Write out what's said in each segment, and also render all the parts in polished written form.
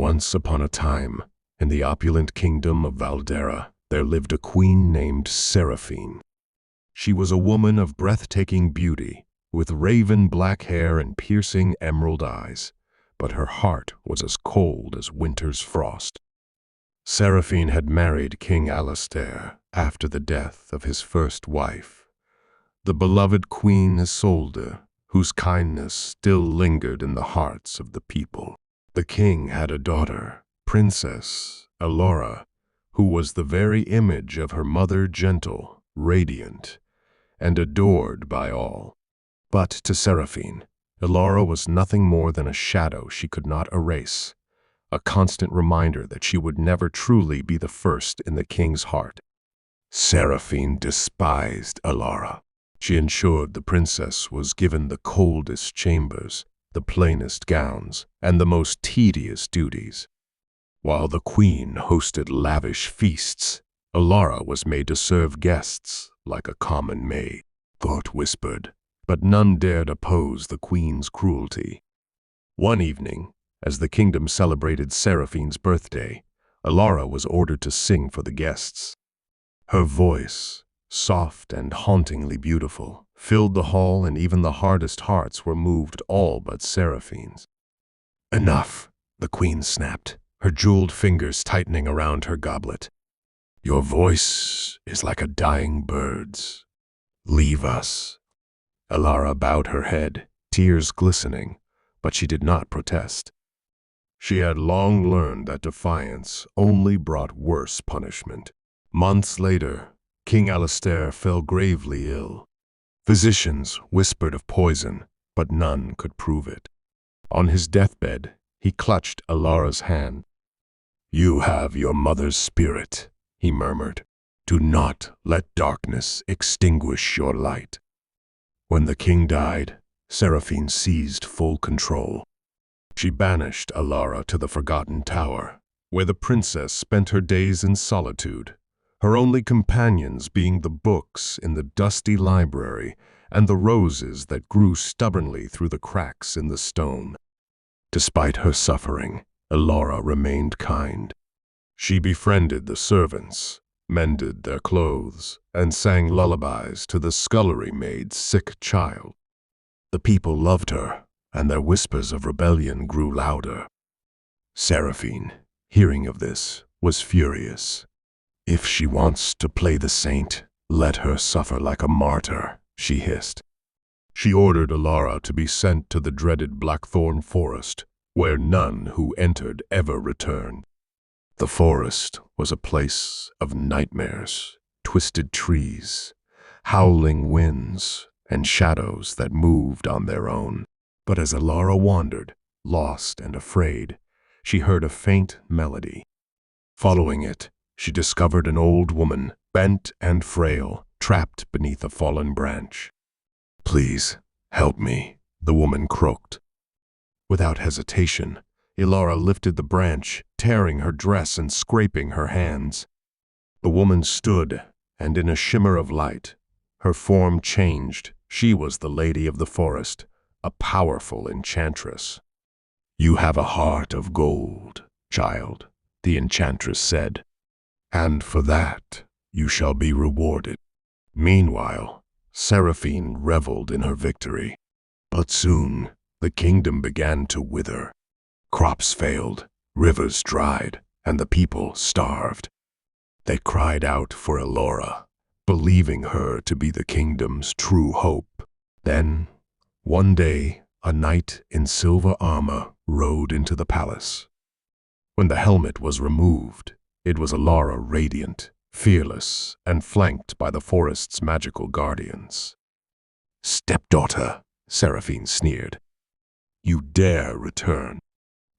Once upon a time, in the opulent kingdom of Valdera, there lived a queen named Seraphine. She was a woman of breathtaking beauty, with raven black hair and piercing emerald eyes, but her heart was as cold as winter's frost. Seraphine had married King Alastair after the death of his first wife, the beloved Queen Isolde, whose kindness still lingered in the hearts of the people. The king had a daughter, Princess Elora, who was the very image of her mother, gentle, radiant, and adored by all. But to Seraphine, Elora was nothing more than a shadow she could not erase, a constant reminder that she would never truly be the first in the king's heart. Seraphine despised Elora. She ensured the princess was given the coldest chambers, the plainest gowns, and the most tedious duties. While the queen hosted lavish feasts, Elora was made to serve guests like a common maid. Thought whispered, but none dared oppose the queen's cruelty. One evening, as the kingdom celebrated Seraphine's birthday, Elora was ordered to sing for the guests. Her voice, soft and hauntingly beautiful, filled the hall, and even the hardest hearts were moved, all but Seraphine's. "Enough," the queen snapped, her jeweled fingers tightening around her goblet. "Your voice is like a dying bird's. Leave us." Elora bowed her head, tears glistening, but she did not protest. She had long learned that defiance only brought worse punishment. Months later, King Alastair fell gravely ill. Physicians whispered of poison, but none could prove it. On his deathbed, he clutched Elora's hand. "You have your mother's spirit," he murmured. "Do not let darkness extinguish your light." When the king died, Seraphine seized full control. She banished Elora to the Forgotten Tower, where the princess spent her days in solitude, her only companions being the books in the dusty library and the roses that grew stubbornly through the cracks in the stone. Despite her suffering, Elora remained kind. She befriended the servants, mended their clothes, and sang lullabies to the scullery maid's sick child. The people loved her, and their whispers of rebellion grew louder. Seraphine, hearing of this, was furious. "If she wants to play the saint, let her suffer like a martyr," she hissed. She ordered Elora to be sent to the dreaded Blackthorn Forest, where none who entered ever returned. The forest was a place of nightmares, twisted trees, howling winds, and shadows that moved on their own. But as Elora wandered, lost and afraid, she heard a faint melody. Following it, she discovered an old woman, bent and frail, trapped beneath a fallen branch. "Please, help me," the woman croaked. Without hesitation, Elora lifted the branch, tearing her dress and scraping her hands. The woman stood, and in a shimmer of light, her form changed. She was the lady of the forest, a powerful enchantress. "You have a heart of gold, child," the enchantress said, "and for that you shall be rewarded." Meanwhile, Seraphine reveled in her victory. But soon, the kingdom began to wither. Crops failed, rivers dried, and the people starved. They cried out for Elora, believing her to be the kingdom's true hope. Then, one day, a knight in silver armor rode into the palace. When the helmet was removed, it was Elora, radiant, fearless, and flanked by the forest's magical guardians. "Stepdaughter," Seraphine sneered. "You dare return?"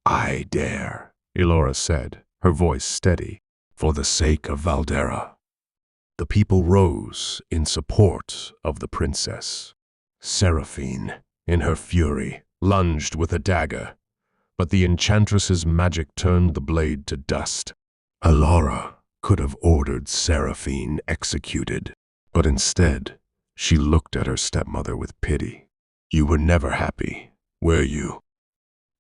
"I dare," Elora said, her voice steady, "for the sake of Valdera." The people rose in support of the princess. Seraphine, in her fury, lunged with a dagger, but the enchantress's magic turned the blade to dust. Elora could have ordered Seraphine executed, but instead, she looked at her stepmother with pity. "You were never happy, were you?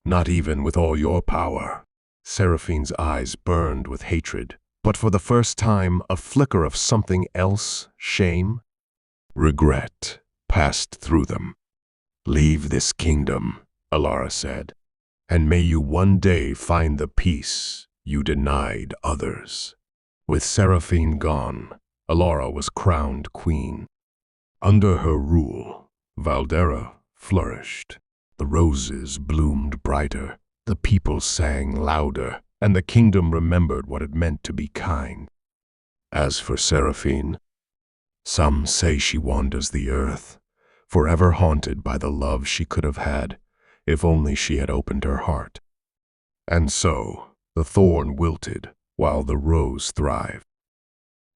Not even with all your power?" Seraphine's eyes burned with hatred, but for the first time a flicker of something else, shame, regret, passed through them. "Leave this kingdom," Alara said, "and may you one day find the peace you denied others." With Seraphine gone, Alara was crowned queen. Under her rule, Valdera flourished. The roses bloomed brighter, the people sang louder, and the kingdom remembered what it meant to be kind. As for Seraphine, some say she wanders the earth, forever haunted by the love she could have had if only she had opened her heart. And so, the thorn wilted while the rose thrived.